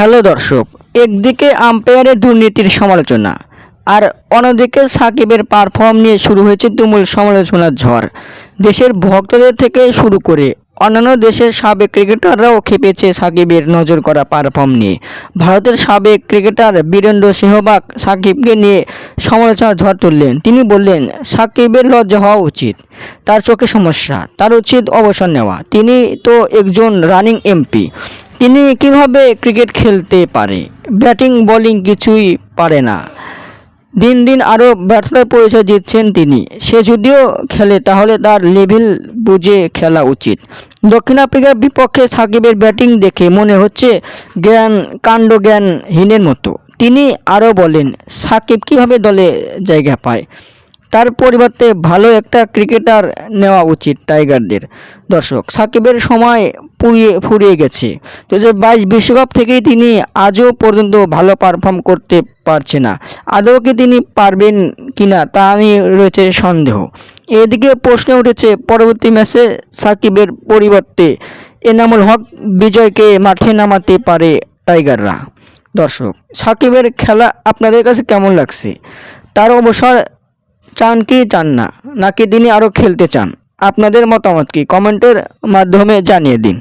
Hello দর্শক, একদিকে আম্পায়ারের দুর্নীতির সমালোচনা আর অন্যদিকে সাকিবের পারফর্ম নিয়ে শুরু হয়েছে তুমুল সমালোচনার ঝড়। দেশের ভক্তদের থেকে শুরু করে অন্যান্য দেশের সাবেক ক্রিকেটাররাও খেপেছে সাকিবের নজর করা পারফর্ম নিয়ে। ভারতের সাবেক ক্রিকেটার বীরেন্দ্র সেহবাগ সাকিবকে নিয়ে সমালোচনার ঝড় তুললেন। তিনি বললেন, সাকিবের লজ্জা হওয়া উচিত, তার চোখে সমস্যা, তার উচিত অবসর নেওয়া। তিনি তো একজন রানিং এমপি, তিনি কিভাবে ক্রিকেট খেলতে পারে? ব্যাটিং বোলিং কিছুই পারে না। দিন দিন আরও ব্যর্থতার পরিচয় দিচ্ছেন তিনি। সে যদিও খেলে তাহলে তার লেভেল বুঝে খেলা উচিত। দক্ষিণ আফ্রিকার বিপক্ষে সাকিবের ব্যাটিং দেখে মনে হচ্ছে কাণ্ডজ্ঞানহীনের মতো। তিনি আরও বলেন, সাকিব কীভাবে দলে জায়গা পায়? তার পরিবর্তে ভালো একটা ক্রিকেটার নেওয়া উচিত টাইগারদের। দর্শক, সাকিবের সময় ফুরিয়ে গেছে। 2022 বিশ্বকাপ থেকেই তিনি আজও পর্যন্ত ভালো পারফর্ম করতে পারছে না। আদৌ কি তিনি পারবেন কিনা তা নিয়ে রয়েছে সন্দেহ। এদিকে প্রশ্ন উঠেছে, পরবর্তী ম্যাচে সাকিবের পরিবর্তে এনামুল হক বিজয়কে মাঠে নামাতে পারে টাইগাররা। দর্শক, সাকিবের খেলা আপনাদের কাছে কেমন লাগছে? তার অবসর চান কি চান না, নাকি তিনি আরও খেলতে চান? আপনাদের মতামত কি কমেন্টের মাধ্যমে জানিয়ে দিন।